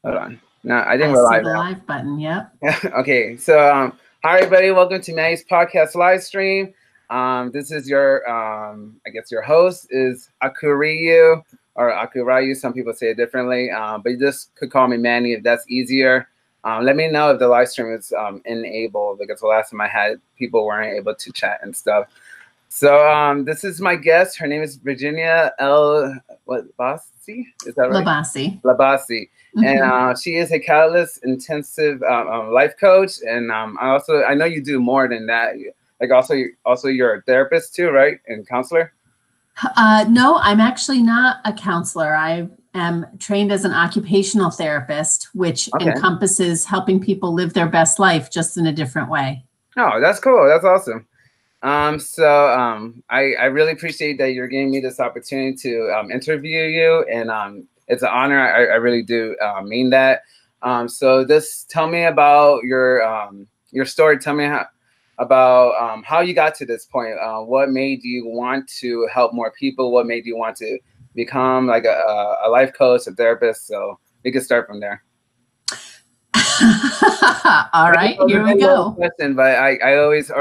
Hold on. No, I think I we're see live the now. live button. Yep. Okay, so hi everybody, welcome to Manny's podcast live stream. This is your, I guess your host is AkaoRyu or AkaoRyu. Some people say it differently, but you just could call me Manny if that's easier. Let me know if the live stream is enabled, because the last time I had, people weren't able to chat and stuff. So this is my guest. Her name is Virginia L Bassi. Is that right? Bassi. Bassi. And she is a Catalyst intensive life coach. And I know you do more than that. Like also you're a therapist too, right? And counselor? No, I'm actually not a counselor. I am trained as an occupational therapist, which encompasses helping people live their best life just in a different way. Oh, that's cool. That's awesome. I really appreciate that you're giving me this opportunity to interview you, and it's an honor. I really do mean that. So just tell me about your story. Tell me about how you got to this point. What made you want to help more people? What made you want to become like a life coach, a therapist? So we can start from there. All right, here we go. Question, but I always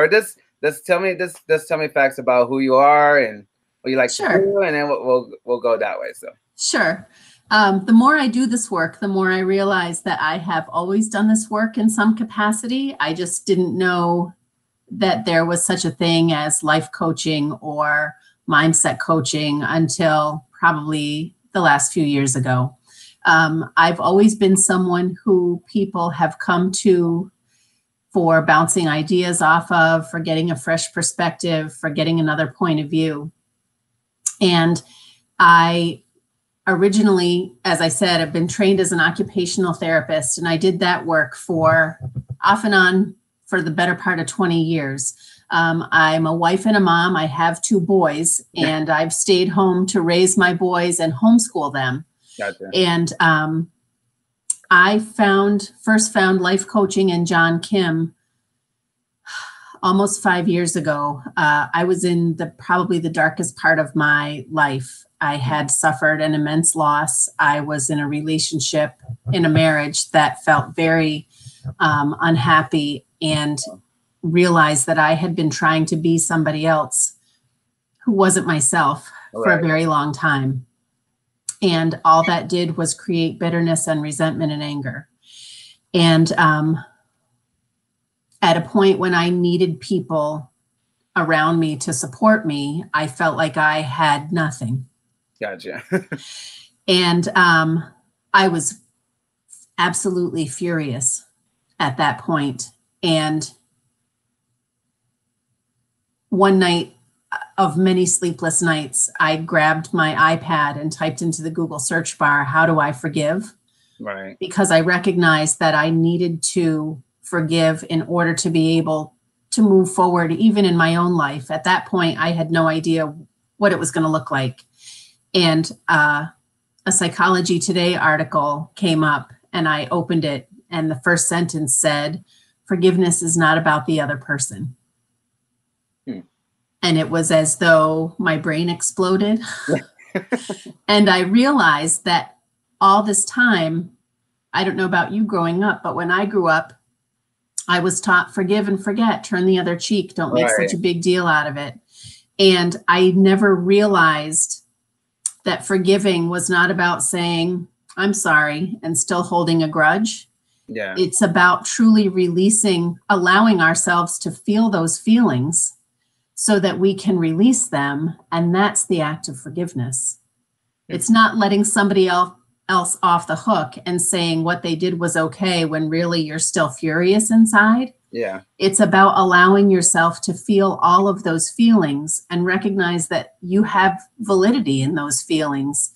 Just tell me facts about who you are and what you like to do, and then we'll go that way. So sure. The more I do this work, the more I realize that I have always done this work in some capacity. I just didn't know that there was such a thing as life coaching or mindset coaching until probably the last few years ago. I've always been someone who people have come to for bouncing ideas off of, for getting a fresh perspective, for getting another point of view. And I originally, as I said, I've been trained as an occupational therapist, and I did that work for off and on for the better part of 20 years. I'm a wife and a mom. I have 2 boys, and I've stayed home to raise my boys and homeschool them. Gotcha. And I first found life coaching in John Kim almost 5 years ago. I was in probably the darkest part of my life. I had suffered an immense loss. I was in a relationship, in a marriage that felt very unhappy, and realized that I had been trying to be somebody else who wasn't myself for a very long time. And all that did was create bitterness and resentment and anger. And at a point when I needed people around me to support me, I felt like I had nothing. Gotcha. And I was absolutely furious at that point. And one night of many sleepless nights, I grabbed my iPad and typed into the Google search bar, "How do I forgive?" Right. Because I recognized that I needed to forgive in order to be able to move forward, even in my own life. At that point, I had no idea what it was going to look like. And a Psychology Today article came up, and I opened it, and the first sentence said, "Forgiveness is not about the other person." And it was as though my brain exploded. And I realized that all this time, I don't know about you growing up, but when I grew up, I was taught forgive and forget, turn the other cheek, don't make such a big deal out of it. And I never realized that forgiving was not about saying, "I'm sorry," and still holding a grudge. Yeah. It's about truly releasing, allowing ourselves to feel those feelings so that we can release them. And that's the act of forgiveness. It's not letting somebody else off the hook and saying what they did was okay when really you're still furious inside. Yeah. It's about allowing yourself to feel all of those feelings and recognize that you have validity in those feelings,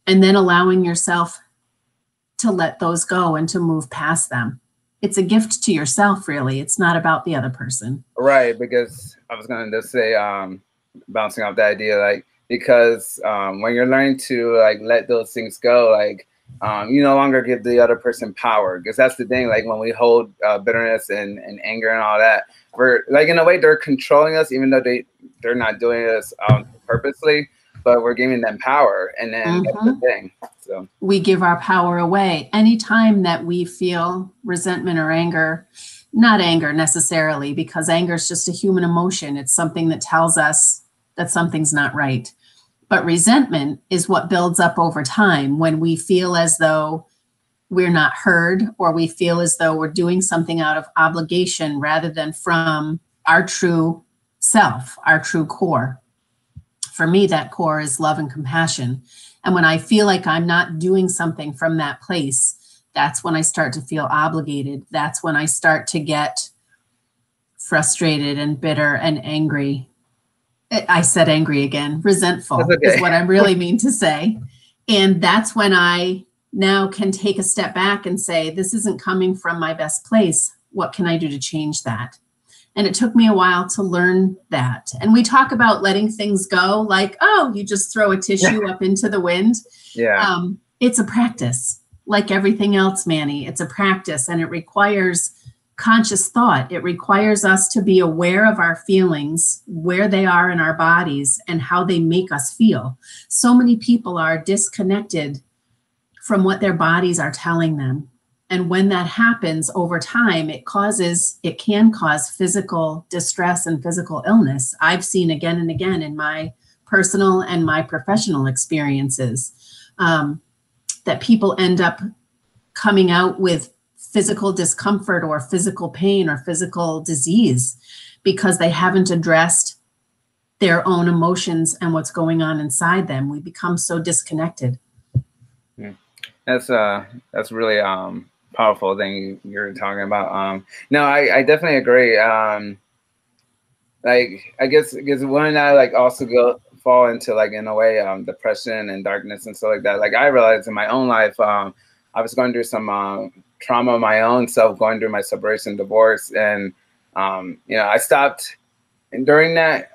and then allowing yourself to let those go and to move past them. It's a gift to yourself, really. It's not about the other person. Right, because I was going to just say, bouncing off that idea, like, because when you're learning to like let those things go, like you no longer give the other person power, because that's the thing. Like when we hold bitterness and anger and all that, we're like, in a way, they're controlling us, even though they're not doing this purposely, but we're giving them power. And then that's the thing. So we give our power away. Anytime that we feel resentment or anger, not anger necessarily, because anger is just a human emotion. It's something that tells us that something's not right. But resentment is what builds up over time when we feel as though we're not heard, or we feel as though we're doing something out of obligation rather than from our true self, our true core. For me, that core is love and compassion. And when I feel like I'm not doing something from that place, that's when I start to feel obligated. That's when I start to get frustrated and bitter and angry. I said angry again. Resentful is what I really mean to say. And that's when I now can take a step back and say, this isn't coming from my best place. What can I do to change that? And it took me a while to learn that. And we talk about letting things go, like, oh, you just throw a tissue up into the wind. Yeah. It's a practice, like everything else, Manny. It's a practice, and it requires conscious thought. It requires us to be aware of our feelings, where they are in our bodies, and how they make us feel. So many people are disconnected from what their bodies are telling them. And when that happens over time, it can cause physical distress and physical illness. I've seen again and again in my personal and my professional experiences that people end up coming out with physical discomfort or physical pain or physical disease because they haven't addressed their own emotions and what's going on inside them. We become so disconnected. That's really powerful thing you're talking about. No, I definitely agree. Like I guess when I like also fall into like in a way depression and darkness and stuff like that. Like I realized in my own life, I was going through some trauma of my own self, going through my separation, divorce, and I stopped. And during that,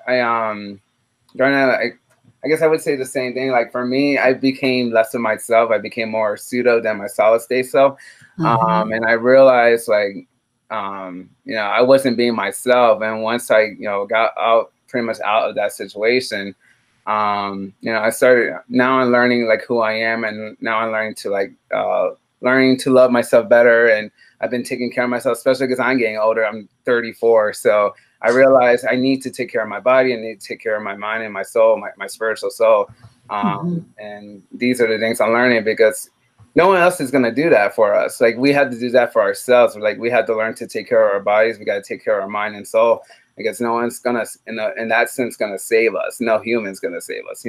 I guess I would say the same thing. Like for me, I became less of myself. I became more pseudo than my solid state self. And I realized I wasn't being myself. And once I, got pretty much out of that situation, I started, now I'm learning like who I am. And now I'm learning to love myself better. And I've been taking care of myself, especially because I'm getting older. I'm 34. So I realized I need to take care of my body. I need to take care of my mind and my soul, my spiritual soul. And these are the things I'm learning because no one else is going to do that for us. Like we had to do that for ourselves. Like we had to learn to take care of our bodies. We got to take care of our mind and soul because no one's going to, in that sense, going to save us. No human's going to save us,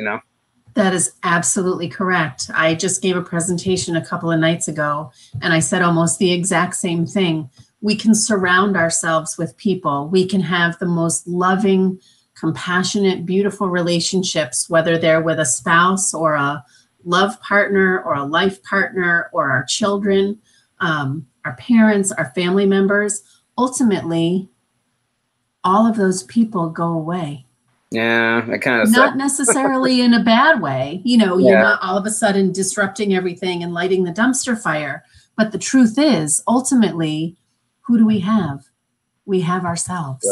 That is absolutely correct. I just gave a presentation a couple of nights ago, and I said almost the exact same thing. We can surround ourselves with people. We can have the most loving, compassionate, beautiful relationships, whether they're with a spouse or a love partner or a life partner or our children, our parents, our family members. Ultimately, all of those people go away. Yeah, that kind of not necessarily in a bad way. You're not all of a sudden disrupting everything and lighting the dumpster fire. But the truth is, ultimately, who do we have? We have ourselves.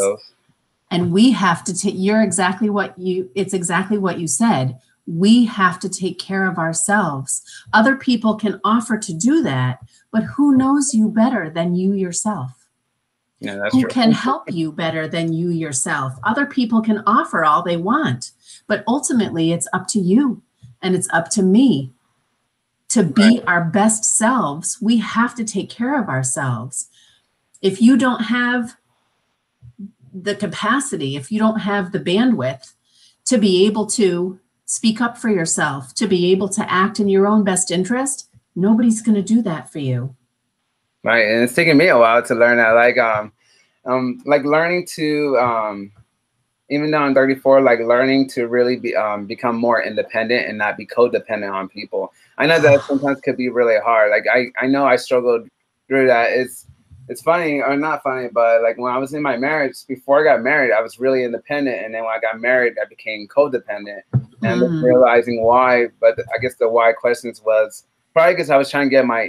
And we have to take, it's exactly what you said. We have to take care of ourselves. Other people can offer to do that, but who knows you better than you yourself? Yeah, that's who true. Can help you better than you yourself? Other people can offer all they want, but ultimately it's up to you and it's up to me to be our best selves. We have to take care of ourselves. If you don't have the capacity, if you don't have the bandwidth to be able to speak up for yourself, to be able to act in your own best interest, nobody's going to do that for you. Right, and it's taken me a while to learn that. Like learning to, even though I'm 34, like learning to really become more independent and not be codependent on people. I know that sometimes could be really hard. Like I know I struggled through that. It's funny or not funny, but like when I was in my marriage, before I got married, I was really independent, and then when I got married, I became codependent, and realizing why. But I guess the why questions was probably because I was trying to get my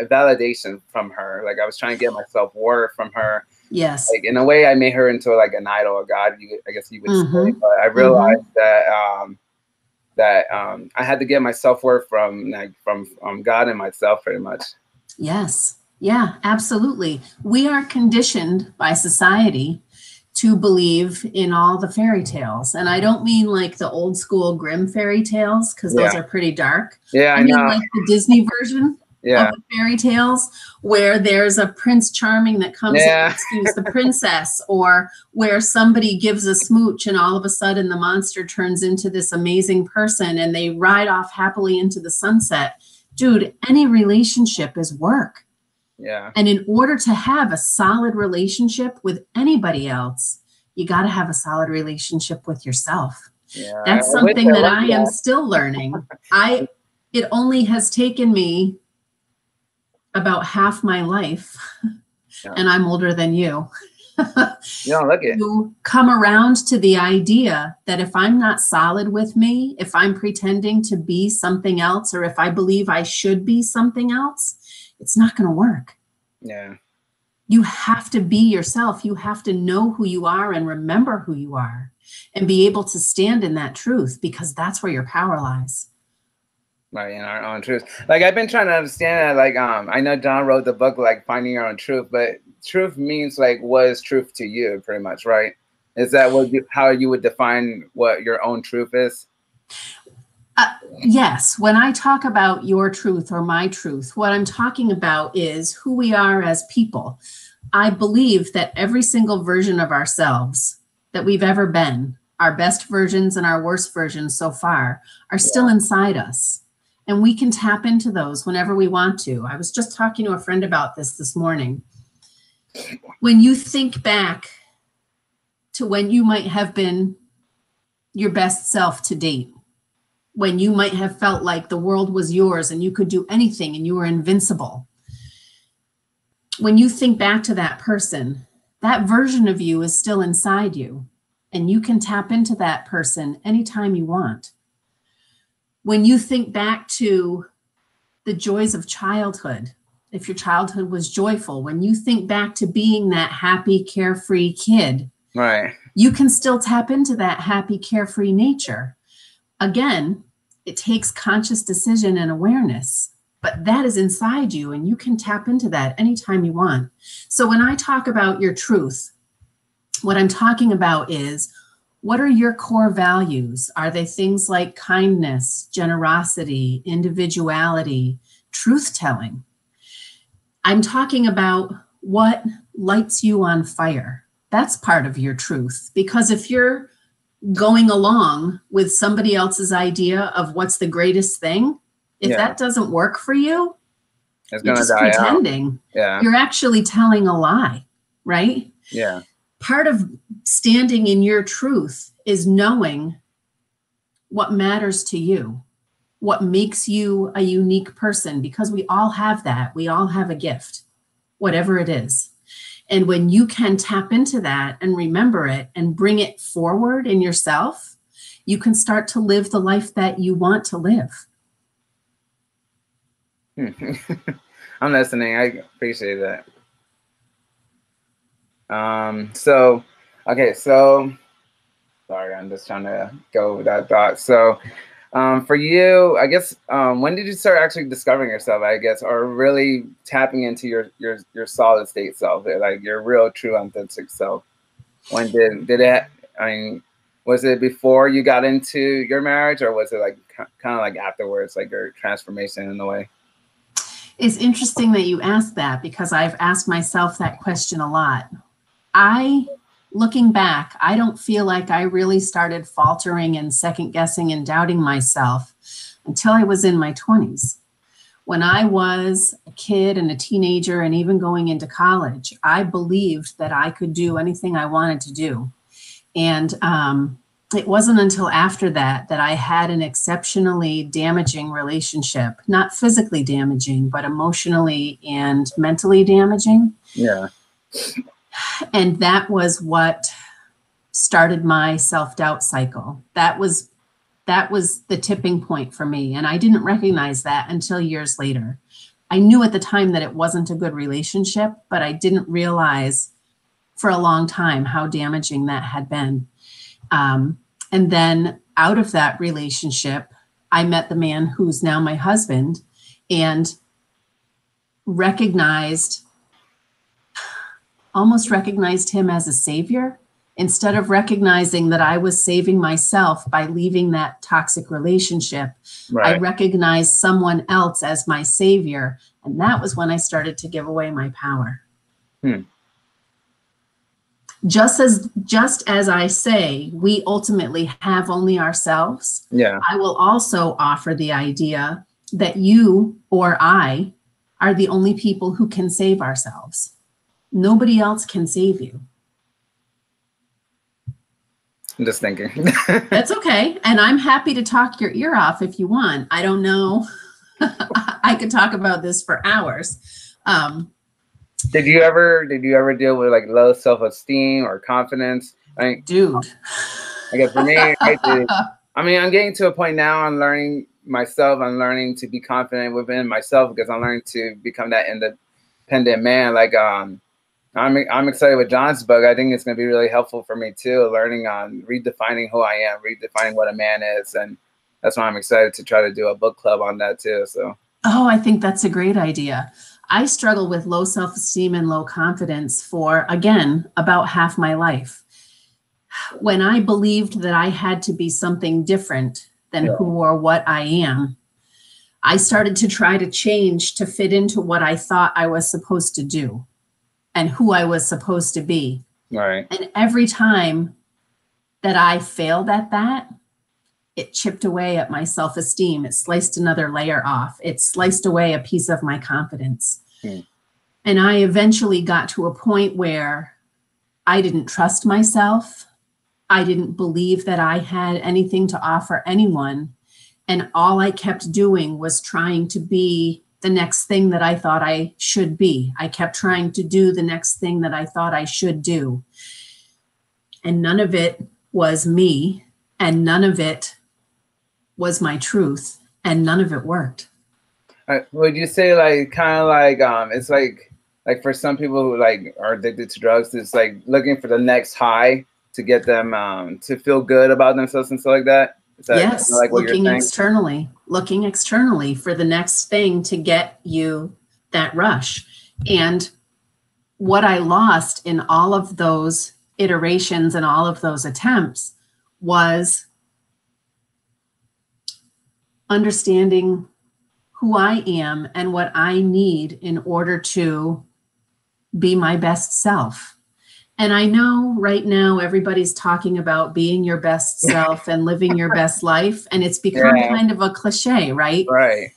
validation from her. Like I was trying to get my self-worth from her. Yes. Like in a way, I made her into like an idol, a god, I guess you would say. But I realized that that I had to get my self-worth from God and myself, pretty much. Yes. Yeah, absolutely. We are conditioned by society to believe in all the fairy tales. And I don't mean like the old school grim fairy tales, because those are pretty dark. Yeah, I mean like the Disney version of the fairy tales, where there's a Prince Charming that comes and rescues the princess, or where somebody gives a smooch and all of a sudden the monster turns into this amazing person and they ride off happily into the sunset. Dude, any relationship is work. Yeah. And in order to have a solid relationship with anybody else, you got to have a solid relationship with yourself. Yeah. That's something that I am still learning. It only has taken me about half my life, and I'm older than you. To come around to the idea that if I'm not solid with me, if I'm pretending to be something else, or if I believe I should be something else, it's not going to work. Yeah. You have to be yourself. You have to know who you are and remember who you are and be able to stand in that truth, because that's where your power lies. Right, in our own truth. Like, I've been trying to understand that. Like, I know John wrote the book, like, Finding Your Own Truth, but truth means, like, what is truth to you, pretty much, right? Is that how you would define what your own truth is? Yes. When I talk about your truth or my truth, what I'm talking about is who we are as people. I believe that every single version of ourselves that we've ever been, our best versions and our worst versions so far, are still inside us. And we can tap into those whenever we want to. I was just talking to a friend about this morning. When you think back to when you might have been your best self to date, when you might have felt like the world was yours and you could do anything and you were invincible. When you think back to that person, that version of you is still inside you, and you can tap into that person anytime you want. When you think back to the joys of childhood, if your childhood was joyful, when you think back to being that happy, carefree kid, right, you can still tap into that happy, carefree nature. Again, it takes conscious decision and awareness, but that is inside you, and you can tap into that anytime you want. So when I talk about your truth, what I'm talking about is, what are your core values? Are they things like kindness, generosity, individuality, truth-telling? I'm talking about what lights you on fire. That's part of your truth, because if you're going along with somebody else's idea of what's the greatest thing, if that doesn't work for you, you're just pretending. Yeah. You're actually telling a lie, right? Yeah. Part of standing in your truth is knowing what matters to you, what makes you a unique person, because we all have that. We all have a gift, whatever it is. And when you can tap into that and remember it and bring it forward in yourself, you can start to live the life that you want to live. I'm listening. I appreciate that. So sorry, I'm just trying to go with that thought. So, for you, I guess, when did you start actually discovering yourself, I guess, or really tapping into your solid state self, like your real, true, authentic self? When did it, I mean, was it before you got into your marriage, or was it like kind of like afterwards, like your transformation in a way? It's interesting that you asked that, because I've asked myself that question a lot. Looking back, I don't feel like I really started faltering and second guessing and doubting myself until I was in my 20s. When I was a kid and a teenager and even going into college, I believed that I could do anything I wanted to do. And it wasn't until after that I had an exceptionally damaging relationship, not physically damaging, but emotionally and mentally damaging. Yeah. And that was what started my self-doubt cycle. That was the tipping point for me. And I didn't recognize that until years later. I knew at the time that it wasn't a good relationship, but I didn't realize for a long time how damaging that had been. And then out of that relationship, I met the man who's now my husband, and almost recognized him as a savior, instead of recognizing that I was saving myself by leaving that toxic relationship. Right. I recognized someone else as my savior. And that was when I started to give away my power. Just as I say, we ultimately have only ourselves. Yeah. I will also offer the idea that you or I are the only people who can save ourselves. Nobody else can save you. I'm just thinking. That's okay. And I'm happy to talk your ear off if you want. I don't know. I could talk about this for hours. Did you ever deal with like low self-esteem or confidence? Dude. I guess for me, I did. I mean, I'm getting to a point now. I'm learning myself. I'm learning to be confident within myself because I'm learning to become that independent man. Like, I'm excited with John's book. I think it's going to be really helpful for me too, learning on redefining who I am, redefining what a man is. And that's why I'm excited to try to do a book club on that too. So. Oh, I think that's a great idea. I struggle with low self-esteem and low confidence for, again, about half my life. When I believed that I had to be something different than who or what I am, I started to try to change to fit into what I thought I was supposed to do and who I was supposed to be. Right. And every time that I failed at that, it chipped away at my self-esteem. It sliced another layer off. It sliced away a piece of my confidence. And I eventually got to a point where I didn't trust myself. I didn't believe that I had anything to offer anyone. And all I kept doing was trying to be the next thing that I thought I should be. I kept trying to do the next thing that I thought I should do. And none of it was me, and none of it was my truth, and none of it worked. Would you say like kind of like it's like for some people who like are addicted to drugs, it's like looking for the next high to get them to feel good about themselves and stuff like that? Is that yes, like what looking you're saying? looking externally for the next thing to get you that rush. And what I lost in all of those iterations and all of those attempts was understanding who I am and what I need in order to be my best self. And I know right now everybody's talking about being your best self and living your best life. And it's become kind of a cliche, right? Right.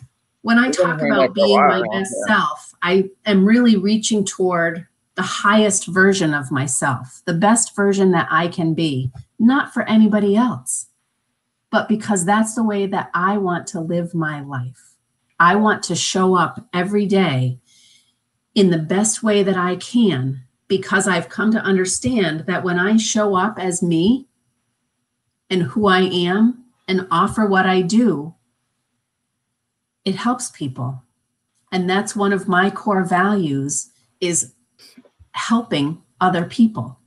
When I talk about being my best self, I am really reaching toward the highest version of myself, the best version that I can be, not for anybody else, but because that's the way that I want to live my life. I want to show up every day in the best way that I can, because I've come to understand that when I show up as me and who I am and offer what I do, it helps people. And that's one of my core values, is helping other people.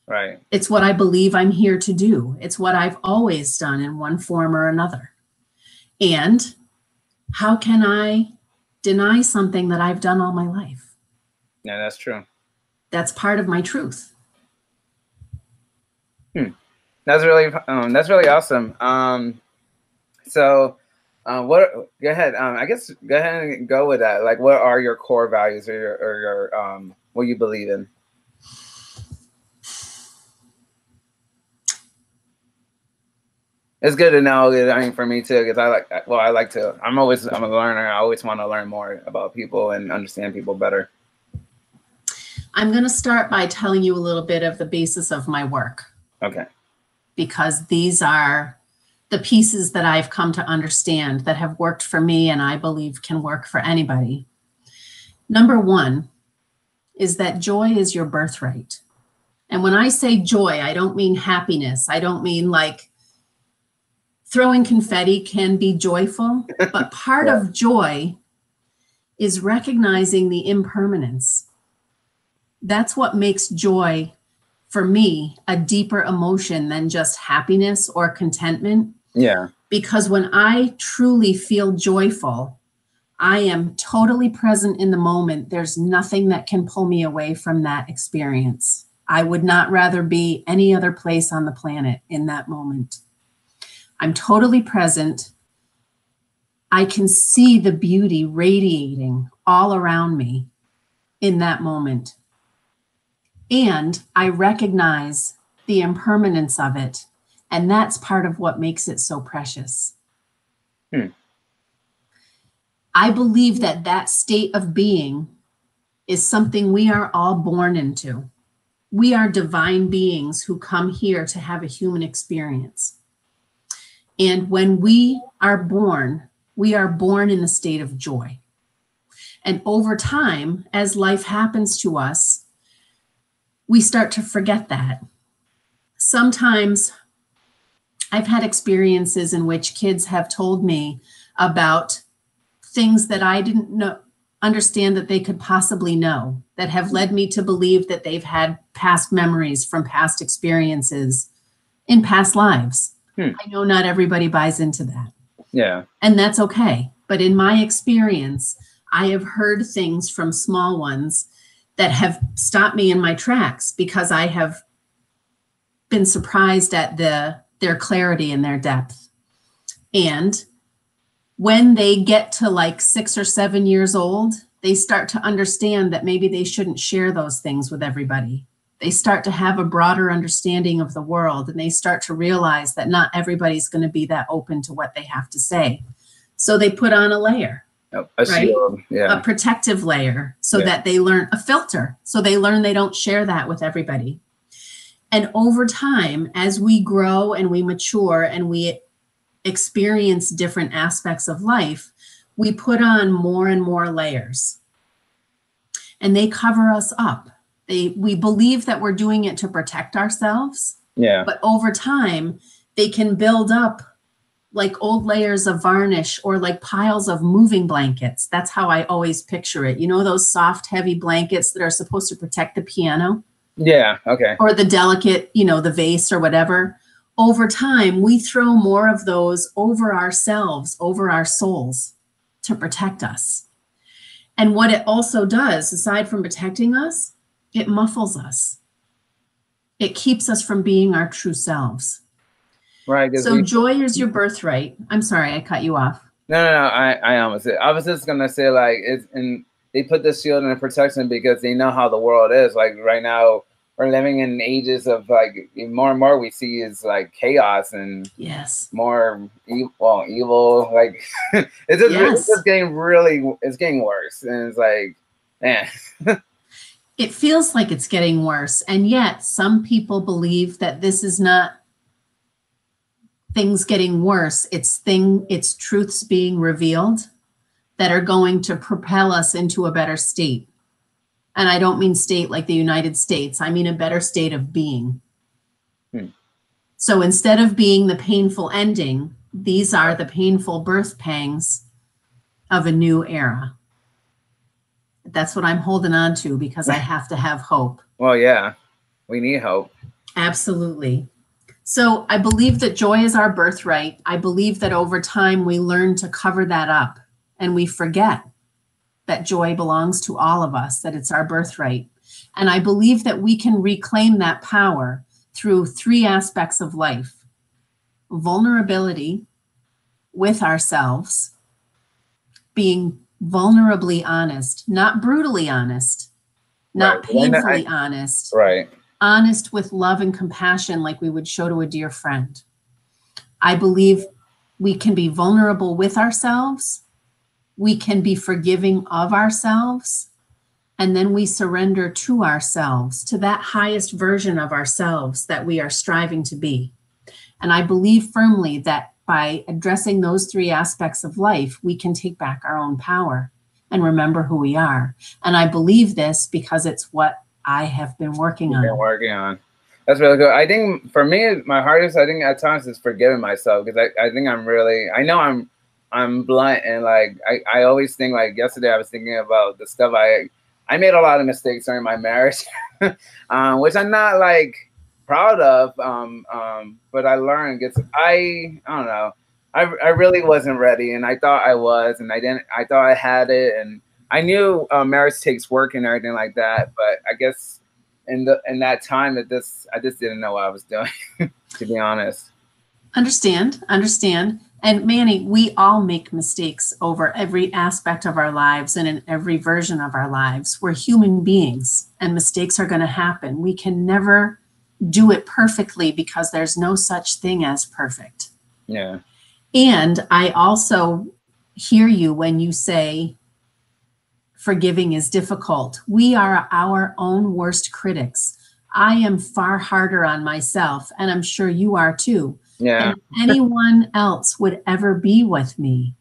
Right. It's what I believe I'm here to do. It's what I've always done in one form or another. And how can I deny something that I've done all my life? Yeah, that's true. That's part of my truth. That's really awesome. So what? Go ahead. I guess go ahead and go with that. Like, what are your core values, or your what you believe in? It's good to know. I mean, for me too, because I'm a learner. I always want to learn more about people and understand people better. I'm going to start by telling you a little bit of the basis of my work. Okay. Because these are the pieces that I've come to understand that have worked for me and I believe can work for anybody. Number one is that joy is your birthright. And when I say joy, I don't mean happiness. I don't mean like throwing confetti can be joyful, but part of joy is recognizing the impermanence. That's what makes joy for me, a deeper emotion than just happiness or contentment. Yeah. Because when I truly feel joyful, I am totally present in the moment. There's nothing that can pull me away from that experience. I would not rather be any other place on the planet in that moment. I'm totally present. I can see the beauty radiating all around me in that moment. And I recognize the impermanence of it. And that's part of what makes it so precious. I believe that that state of being is something we are all born into. We are divine beings who come here to have a human experience. And when we are born in the state of joy. And over time, as life happens to us, we start to forget that. Sometimes I've had experiences in which kids have told me about things that I didn't understand that they could possibly know, that have led me to believe that they've had past memories from past experiences in past lives. I know not everybody buys into that. Yeah. And that's okay. But in my experience, I have heard things from small ones that have stopped me in my tracks because I have been surprised at their clarity and their depth. And when they get to like 6 or 7 years old, they start to understand that maybe they shouldn't share those things with everybody. They start to have a broader understanding of the world, and they start to realize that not everybody's going to be that open to what they have to say. So they put on a layer, right? A protective layer so that they learn a filter. So they learn they don't share that with everybody. And over time, as we grow and we mature and we experience different aspects of life, we put on more and more layers. And they cover us up. We believe that we're doing it to protect ourselves. Yeah. But over time, they can build up like old layers of varnish or like piles of moving blankets. That's how I always picture it. You know, those soft, heavy blankets that are supposed to protect the piano? Yeah. Okay. Or the delicate, you know, the vase or whatever. Over time, we throw more of those over ourselves, over our souls to protect us. And what it also does, aside from protecting us, it muffles us. It keeps us from being our true selves. Right. So joy is your birthright. I'm sorry, I cut you off. No. I almost. I was just gonna say like they put the shield and the protection because they know how the world is. Like right now, we're living in ages of like more and more we see is like chaos and more evil. Like it's just getting worse, and it's like, man. It feels like it's getting worse, and yet some people believe that this is not things getting worse. It's truths being revealed that are going to propel us into a better state. And I don't mean state like the United States. I mean a better state of being. So instead of being the painful ending, these are the painful birth pangs of a new era. That's what I'm holding on to because I have to have hope. Well, yeah, we need hope. Absolutely. So I believe that joy is our birthright. I believe that over time we learn to cover that up and we forget that joy belongs to all of us, that it's our birthright. And I believe that we can reclaim that power through 3 aspects of life: vulnerability with ourselves, being vulnerably honest, not brutally honest, not painfully honest, honest with love and compassion like we would show to a dear friend. I believe we can be vulnerable with ourselves. We can be forgiving of ourselves, and then we surrender to ourselves, to that highest version of ourselves that we are striving to be. And I believe firmly that by addressing those 3 aspects of life, we can take back our own power and remember who we are. And I believe this because it's what I have been working on. That's really good. I think for me, my hardest, I think at times is forgiving myself because I think I know I'm blunt and like I always think like yesterday I was thinking about the stuff I made a lot of mistakes during my marriage, which I'm not like proud of. But I learned. I don't know. I really wasn't ready, and I thought I was, and I didn't. I thought I had it, and I knew marriage takes work and everything like that. But I guess in that time that I just didn't know what I was doing, to be honest. Understand. And Manny, we all make mistakes over every aspect of our lives and in every version of our lives. We're human beings, and mistakes are going to happen. We can never do it perfectly because there's no such thing as perfect. Yeah. And I also hear you when you say forgiving is difficult. We are our own worst critics. I am far harder on myself, and I'm sure you are too. Yeah. Than anyone else would ever be with me.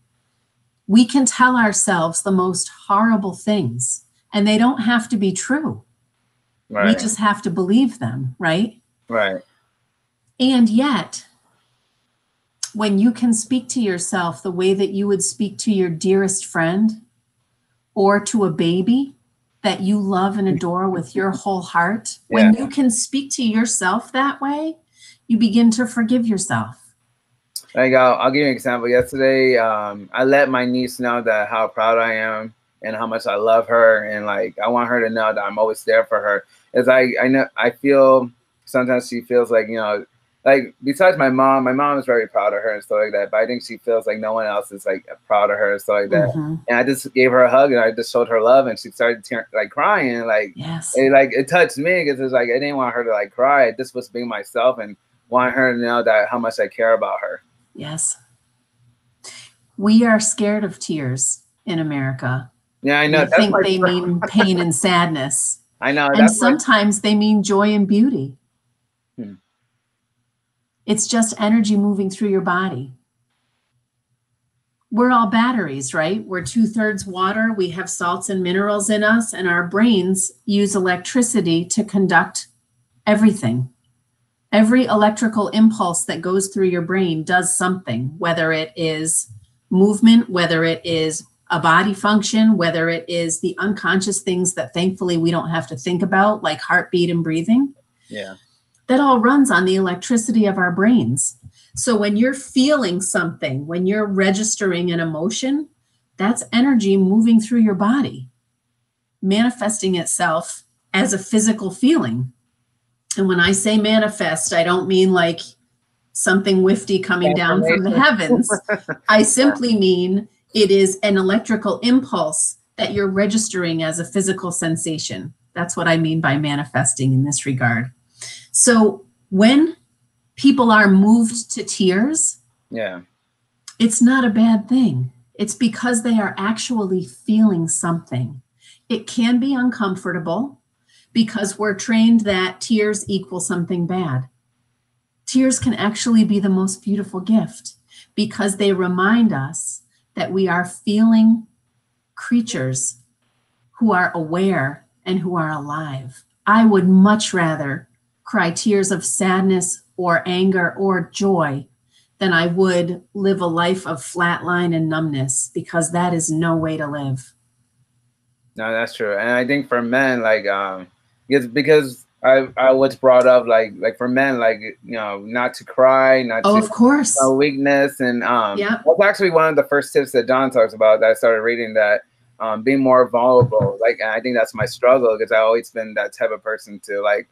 We can tell ourselves the most horrible things, and they don't have to be true. Right. We just have to believe them, right? Right. And yet, when you can speak to yourself the way that you would speak to your dearest friend or to a baby that you love and adore with your whole heart, when you can speak to yourself that way, you begin to forgive yourself. Like I'll give you an example. Yesterday, I let my niece know that how proud I am and how much I love her, and like I want her to know that I'm always there for her. As I know, I feel sometimes she feels like, you know, like besides my mom is very proud of her and stuff like that. But I think she feels like no one else is like proud of her and stuff like that. Mm-hmm. And I just gave her a hug and I just showed her love, and she started like crying. Like it touched me because it's like I didn't want her to like cry. I just was being myself and want her to know that how much I care about her. Yes. We are scared of tears in America. Yeah, I know. I think they mean pain and sadness. I know. And sometimes they mean joy and beauty. It's just energy moving through your body. We're all batteries, right? We're 2/3 water. We have salts and minerals in us, and our brains use electricity to conduct everything. Every electrical impulse that goes through your brain does something, whether it is movement, whether it is a body function, whether it is the unconscious things that thankfully we don't have to think about, like heartbeat and breathing. Yeah. That all runs on the electricity of our brains. So when you're feeling something, when you're registering an emotion, that's energy moving through your body, manifesting itself as a physical feeling. And when I say manifest, I don't mean like something wifty coming down from the heavens. I simply mean it is an electrical impulse that you're registering as a physical sensation. That's what I mean by manifesting in this regard. So when people are moved to tears, it's not a bad thing. It's because they are actually feeling something. It can be uncomfortable, because we're trained that tears equal something bad. Tears can actually be the most beautiful gift because they remind us that we are feeling creatures who are aware and who are alive. I would much rather cry tears of sadness or anger or joy than I would live a life of flatline and numbness, because that is no way to live. No, that's true. And I think for men, like, it's because I was brought up like for men, like, you know, not to cry, not to of course weakness, and that's actually one of the first tips that Don talks about that I started reading, that being more vulnerable. Like, and I think that's my struggle, because I've always been that type of person to like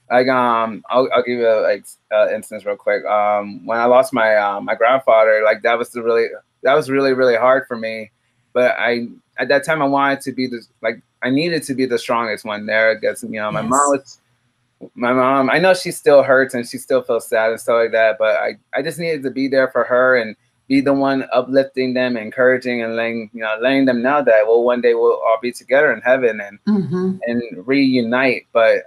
I'll give you a instance real quick. When I lost my my grandfather, like that was really hard for me, but at that time I wanted to be I needed to be the strongest one there. Because, you know, my mom, I know she still hurts and she still feels sad and stuff like that, but I just needed to be there for her and be the one uplifting them, encouraging, and letting them know that, well, one day we'll all be together in heaven and reunite. But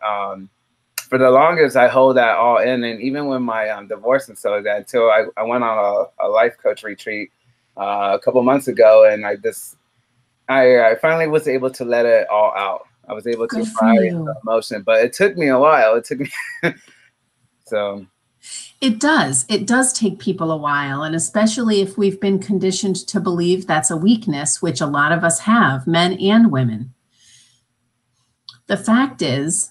for the longest, I hold that all in, and even with my divorce and stuff like that, until I went on a life coach retreat a couple months ago, and I finally was able to let it all out. I was able to cry the emotion, but it took me a while. It took me so. It does take people a while, and especially if we've been conditioned to believe that's a weakness, which a lot of us have, men and women. The fact is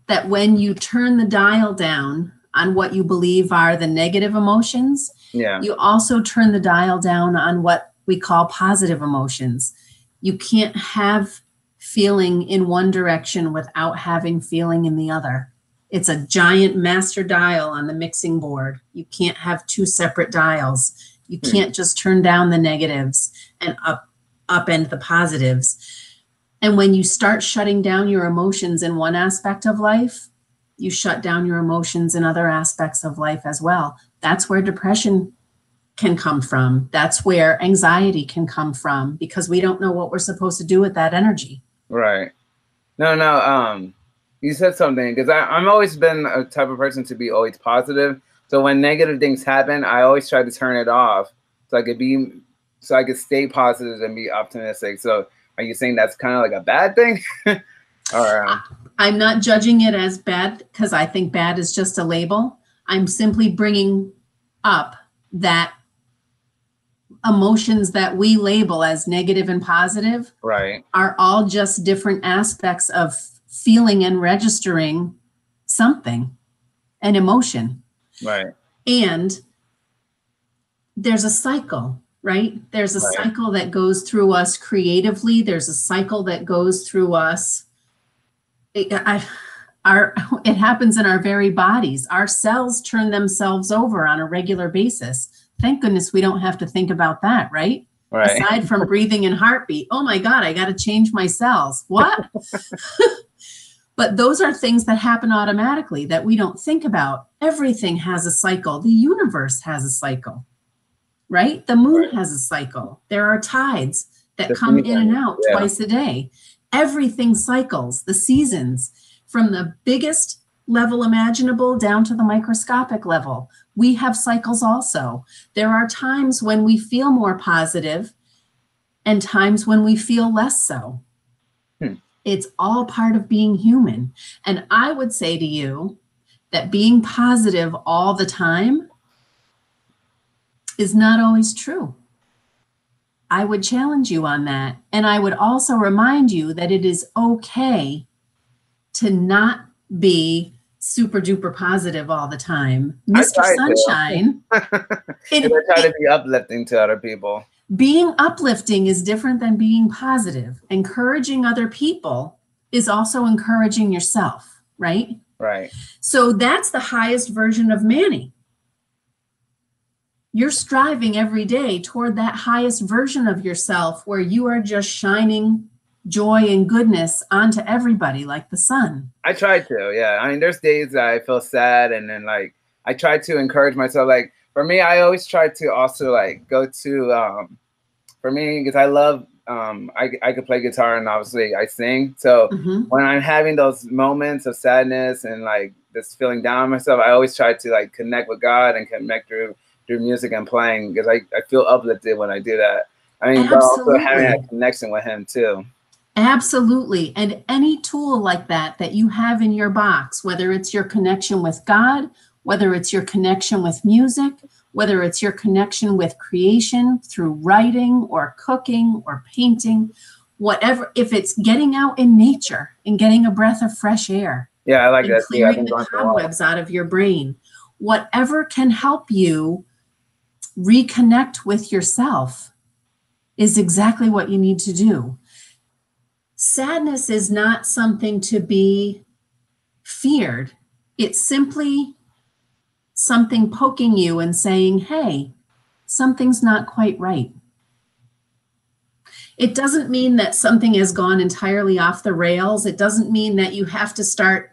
that when you turn the dial down on what you believe are the negative emotions, you also turn the dial down on what we call positive emotions. You can't have feeling in one direction without having feeling in the other. It's a giant master dial on the mixing board. You can't have two separate dials. You can't just turn down the negatives and upend the positives. And when you start shutting down your emotions in one aspect of life, you shut down your emotions in other aspects of life as well. That's where depression can come from. That's where anxiety can come from, because we don't know what we're supposed to do with that energy. Right. No. You said something, because I'm always been a type of person to be always positive. So when negative things happen, I always try to turn it off so I could stay positive and be optimistic. So are you saying that's kind of like a bad thing? Or I'm not judging it as bad, because I think bad is just a label. I'm simply bringing up that emotions that we label as negative and positive are all just different aspects of feeling and registering something, an emotion. Right. And there's a cycle, right? There's a cycle that goes through us creatively. There's a cycle that goes through us. It happens in our very bodies. Our cells turn themselves over on a regular basis. Thank goodness we don't have to think about that, right? Aside from breathing and heartbeat. Oh my God, I got to change my cells. What? But those are things that happen automatically that we don't think about. Everything has a cycle. The universe has a cycle, right? The moon has a cycle. There are tides that come in and out twice a day. Everything cycles. The seasons, from the biggest level imaginable down to the microscopic level. We have cycles also. There are times when we feel more positive and times when we feel less so. It's all part of being human. And I would say to you that being positive all the time is not always true. I would challenge you on that. And I would also remind you that it is okay to not be super duper positive all the time. Mr. Sunshine. I try to be uplifting to other people. Being uplifting is different than being positive. Encouraging other people is also encouraging yourself, right? Right. So that's the highest version of Manny. You're striving every day toward that highest version of yourself where you are just shining joy and goodness onto everybody like the sun. I try to, yeah. I mean, there's days that I feel sad, and then like I try to encourage myself. Like for me, I always try to also like go to for me, because I love I could play guitar and obviously I sing. So when I'm having those moments of sadness and like this feeling down on myself, I always try to like connect with God and connect through music and playing, because I feel uplifted when I do that. I mean, but also having a connection with Him too. Absolutely. And any tool like that you have in your box, whether it's your connection with God, whether it's your connection with music, whether it's your connection with creation through writing or cooking or painting, whatever, if it's getting out in nature and getting a breath of fresh air. Yeah, I like that. Clearing the cobwebs out of your brain. Whatever can help you reconnect with yourself is exactly what you need to do. Sadness is not something to be feared. It's simply something poking you and saying, hey, something's not quite right. It doesn't mean that something has gone entirely off the rails. It doesn't mean that you have to start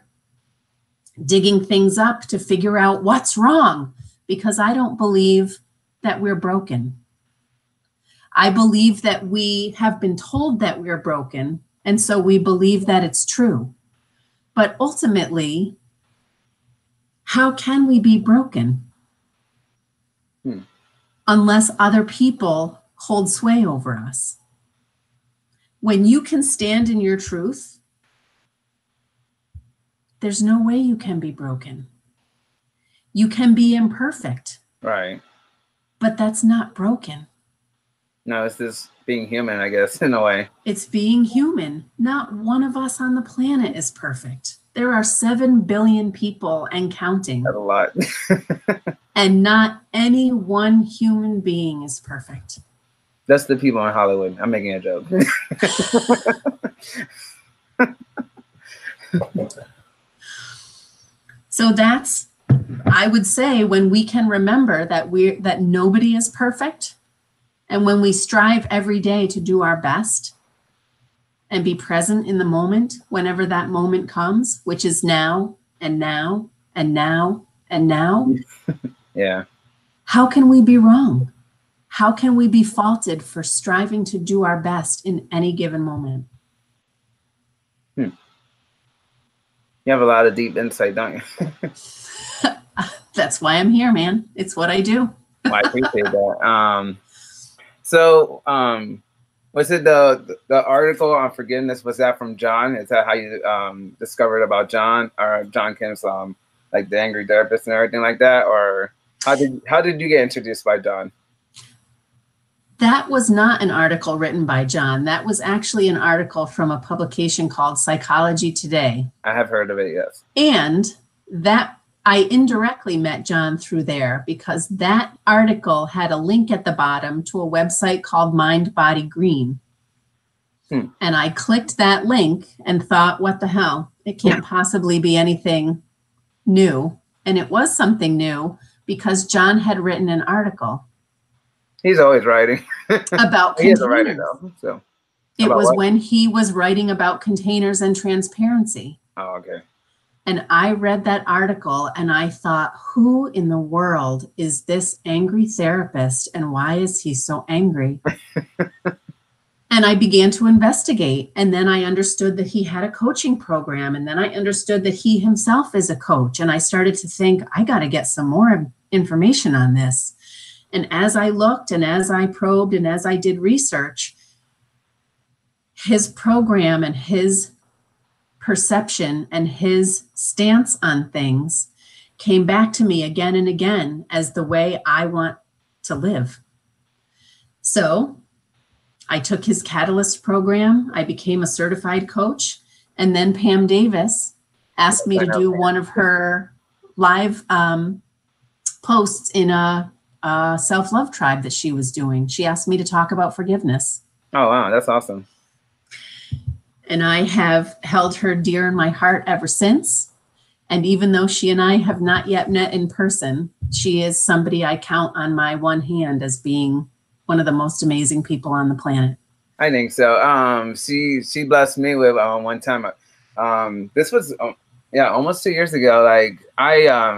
digging things up to figure out what's wrong, because I don't believe that we're broken. I believe that we have been told that we're broken, and so we believe that it's true. But ultimately, how can we be broken unless other people hold sway over us? When you can stand in your truth, there's no way you can be broken. You can be imperfect. Right. But that's not broken. No, it's this being human, I guess, in a way. It's being human. Not one of us on the planet is perfect. There are 7 billion people and counting. That's a lot. And not any one human being is perfect. That's the people in Hollywood. I'm making a joke. So that's, I would say, when we can remember that nobody is perfect, and when we strive every day to do our best and be present in the moment, whenever that moment comes, which is now and now and now and now. Yeah. How can we be wrong? How can we be faulted for striving to do our best in any given moment? You have a lot of deep insight, don't you? That's why I'm here, man. It's what I do. I appreciate that. Was it the article on forgiveness? Was that from John? Is that how you discovered about John, or John Kim's like the angry therapist and everything like that? Or how did you get introduced by John? That was not an article written by John. That was actually an article from a publication called Psychology Today. I have heard of it, yes. And that I indirectly met John through there, because that article had a link at the bottom to a website called Mind Body Green. And I clicked that link and thought, what the hell? It can't possibly be anything new. And it was something new, because John had written an article. He's always writing. About He is containers. a writer, though. So. It was what? when he was writing about containers and transparency. Oh, okay. And I read that article and I thought, who in the world is this angry therapist, and why is he so angry? And I began to investigate. And then I understood that he had a coaching program. And then I understood that he himself is a coach. And I started to think, I got to get some more information on this. And as I looked and as I probed and as I did research, his program and his perception and his stance on things came back to me again and again as the way I want to live. So I took his Catalyst program. I became a certified coach. And then Pam Davis asked me to do one of her live posts in a self-love tribe that she was doing. She asked me to talk about forgiveness. Oh, wow. That's awesome. And I have held her dear in my heart ever since. And even though she and I have not yet met in person, she is somebody I count on my one hand as being one of the most amazing people on the planet. I think so. She blessed me with one time. This was almost 2 years ago. Like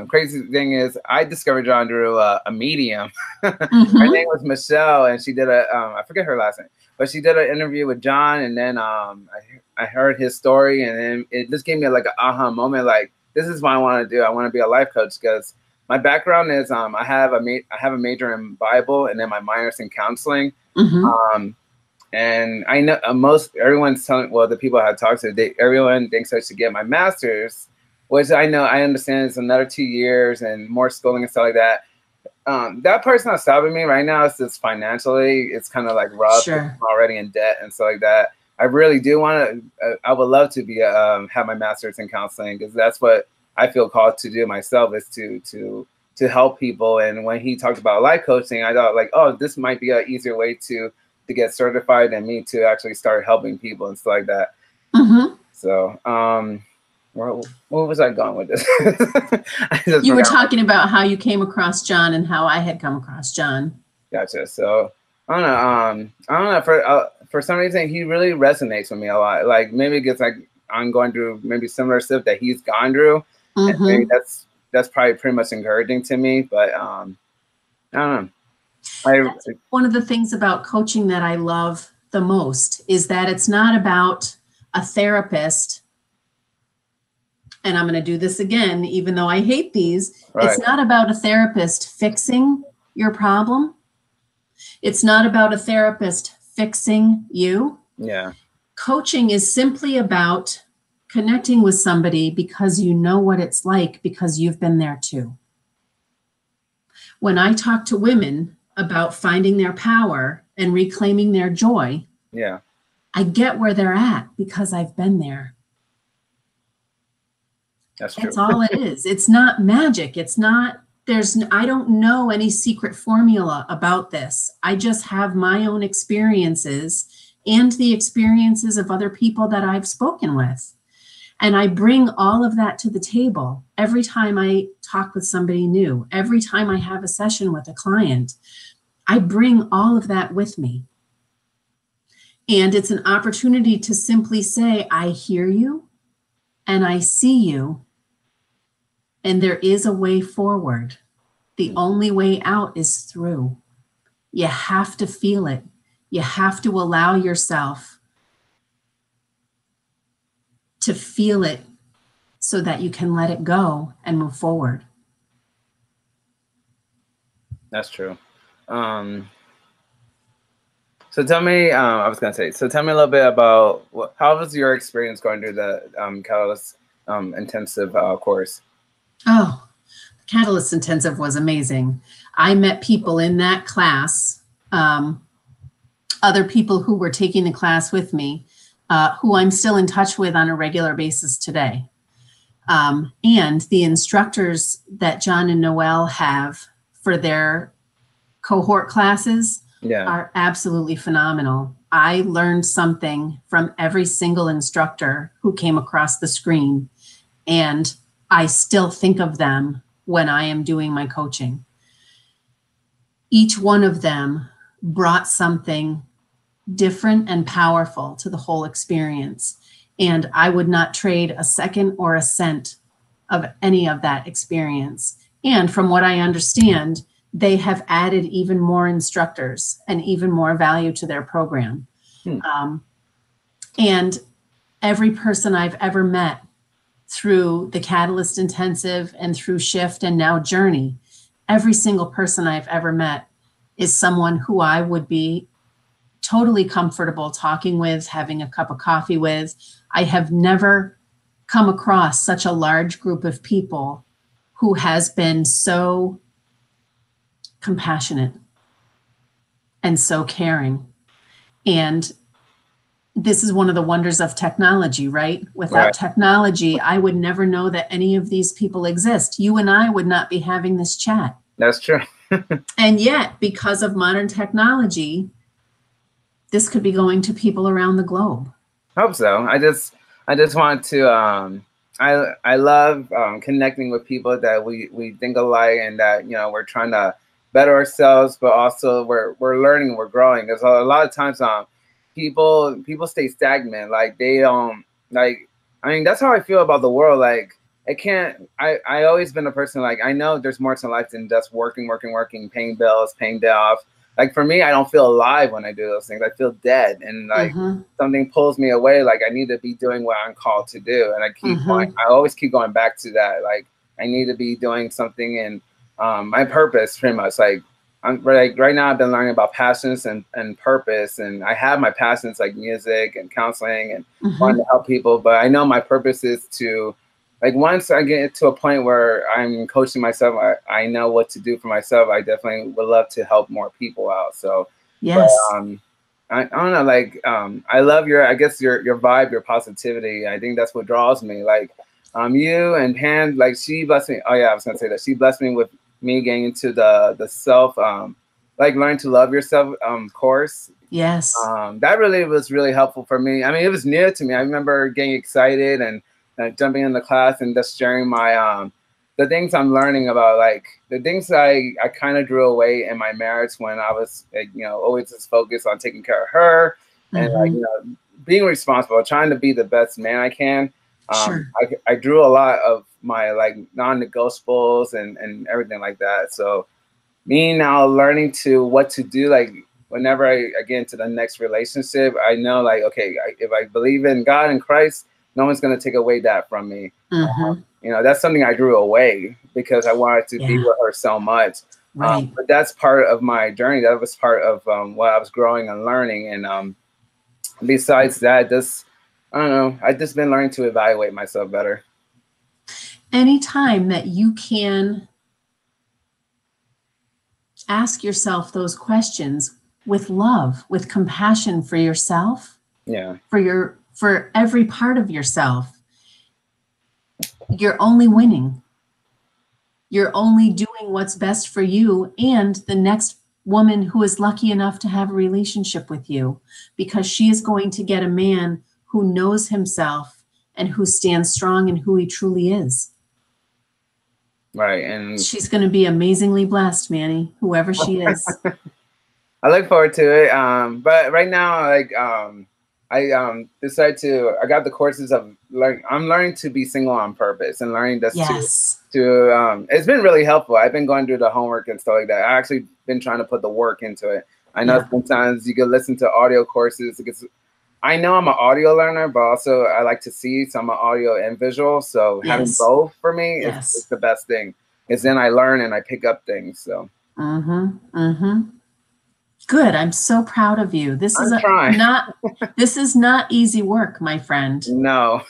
crazy thing is, I discovered John through a medium. Her name was Michelle, and she did I forget her last name, but she did an interview with John, and then I heard his story, and then it just gave me like an aha moment. Like, this is what I want to do. I want to be a life coach, because my background is I have a major in Bible, and then my minor's in counseling. And I know everyone's telling, well, the people I had talked to, everyone thinks I should get my master's, which I understand is another 2 years and more schooling and stuff like that. That part's not stopping me right now. It's just financially, it's kind of like rough. Sure. I'm already in debt and stuff like that. I really do want to, I would love to be, have my master's in counseling, because that's what I feel called to do myself, is to help people. And when he talked about life coaching, I thought like, oh, this might be an easier way to get certified than me to actually start helping people and stuff like that. So, what was I going with this? You were talking about how you came across John and how I had come across John. Gotcha. So I don't know. For some reason, he really resonates with me a lot. Like, maybe it's like I'm going through maybe similar stuff that he's gone through. And maybe that's probably pretty much encouraging to me. But I don't know. One of the things about coaching that I love the most is that it's not about a therapist. And I'm going to do this again, even though I hate these. Right. It's not about a therapist fixing your problem. It's not about a therapist fixing you. Yeah. Coaching is simply about connecting with somebody because you know what it's like, because you've been there too. When I talk to women about finding their power and reclaiming their joy. Yeah. I get where they're at because I've been there. That's true. That's all it is. It's not magic. It's not, I don't know any secret formula about this. I just have my own experiences and the experiences of other people that I've spoken with. And I bring all of that to the table every time I talk with somebody new, every time I have a session with a client. I bring all of that with me. And it's an opportunity to simply say, I hear you and I see you. And there is a way forward. The only way out is through. You have to feel it. You have to allow yourself to feel it so that you can let it go and move forward. That's true. So tell me, so tell me a little bit about how was your experience going through the Catalyst intensive course? Oh, the Catalyst intensive was amazing. I met people in that class, other people who were taking the class with me, who I'm still in touch with on a regular basis today. And the instructors that John and Noelle have for their cohort classes are absolutely phenomenal. I learned something from every single instructor who came across the screen, and I still think of them when I am doing my coaching. Each one of them brought something different and powerful to the whole experience. And I would not trade a second or a cent of any of that experience. And from what I understand, they have added even more instructors and even more value to their program. And every person I've ever met through the Catalyst Intensive and through Shift and now Journey, every single person I've ever met is someone who I would be totally comfortable talking with, having a cup of coffee with. I have never come across such a large group of people who has been so compassionate and so caring. And this is one of the wonders of technology, right? Without technology, I would never know that any of these people exist. You and I would not be having this chat. That's true. And yet, because of modern technology, this could be going to people around the globe. I hope so. I just want to, I love connecting with people that we think alike and that, you know, we're trying to better ourselves, but also we're learning, we're growing. There's a lot of times people stay stagnant. Like they like, I mean, that's how I feel about the world. Like I always been a person, like, I know there's more to life than just working, paying bills, paying debt off. Like for me, I don't feel alive when I do those things. I feel dead, and like something pulls me away. Like I need to be doing what I'm called to do, and I always keep going back to that. Like I need to be doing something, and my purpose, pretty much. Like right now, I've been learning about passions and purpose, and I have my passions like music and counseling and wanting to help people. But I know my purpose is to, like, once I get to a point where I'm coaching myself, I know what to do for myself. I definitely would love to help more people out. So, yes. But, I don't know, like, I love your vibe, your positivity. I think that's what draws me. Like, you and Pan, like, she blessed me. Oh yeah, I was gonna say that she blessed me with me getting into the self, like learn to love yourself course. Yes. That really was really helpful for me. I mean, it was new to me. I remember getting excited and jumping in the class and just sharing my the things I'm learning about, like the things I kind of drew away in my marriage when I was, like, you know, always just focused on taking care of her and like, you know, being responsible, trying to be the best man I can. Sure. I drew a lot of my like non-negotiables and everything like that. So me now learning to what to do, like whenever I get into the next relationship, I know, like, okay, if I believe in God and Christ, no one's going to take away that from me. You know, that's something I drew away because I wanted to be with her so much. Right. But that's part of my journey. That was part of what I was growing and learning. And besides that, just, I don't know, I've just been learning to evaluate myself better. Anytime that you can ask yourself those questions, with love, with compassion for yourself, for every part of yourself, you're only winning. You're only doing what's best for you and the next woman who is lucky enough to have a relationship with you, because she is going to get a man who knows himself and who stands strong and who he truly is. Right. And she's going to be amazingly blessed, Manny, whoever she is. I look forward to it. But right now, like, I decided I got the courses of I'm learning to be single on purpose and learning this it's been really helpful. I've been going through the homework and stuff like that. I actually been trying to put the work into it. I know sometimes you can listen to audio courses because I know I'm an audio learner, but also I like to see, so I'm an audio and visual. So having both for me is the best thing. Is then I learn and I pick up things. So. Good. I'm so proud of you. This is not easy work, my friend. No.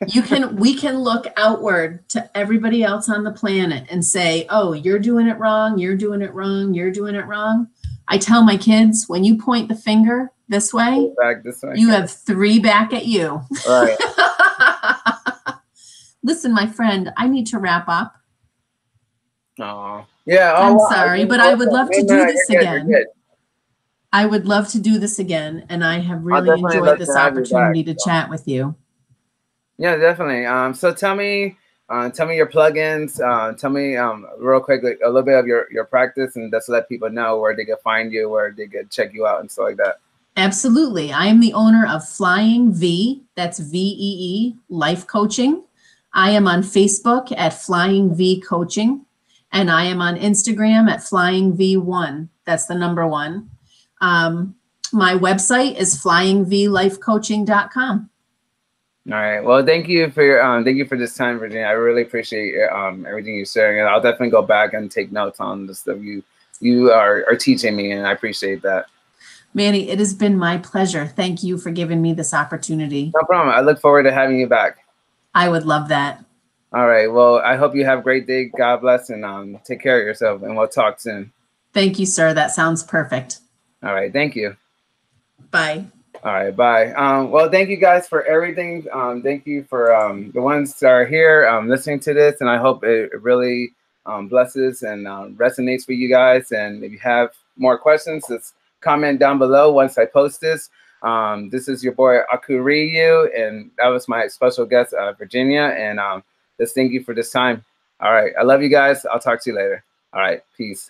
We can look outward to everybody else on the planet and say, oh, you're doing it wrong. You're doing it wrong. You're doing it wrong. I tell my kids, when you point the finger this way, you have 3 back at you. Right. Listen, my friend, I need to wrap up. Oh, yeah. I'm sorry, but I would love to do this again. I would love to do this again, and I have really enjoyed this opportunity to chat with you. Yeah, definitely. So tell me your plugins. Tell me real quick a little bit of your practice, and just let people know where they can find you, where they can check you out, and stuff like that. Absolutely. I am the owner of Flying V. That's VEE Life Coaching. I am on Facebook at Flying V Coaching, and I am on Instagram at Flying V1. That's the number 1. My website is flyingvlifecoaching.com. All right. Well, thank you for this time, Virginia. I really appreciate everything you're sharing, and I'll definitely go back and take notes on the stuff you are teaching me, and I appreciate that. Manny, it has been my pleasure. Thank you for giving me this opportunity. No problem. I look forward to having you back. I would love that. All right. Well, I hope you have a great day. God bless, and take care of yourself, and we'll talk soon. Thank you, sir. That sounds perfect. All right. Thank you. Bye. All right. Bye. Well, thank you guys for everything. Thank you for the ones that are here listening to this, and I hope it really blesses and resonates with you guys. And if you have more questions, just comment down below once I post this. This is your boy AkaoRyu, and that was my special guest, Virginia. And just thank you for this time. All right. I love you guys. I'll talk to you later. All right. Peace.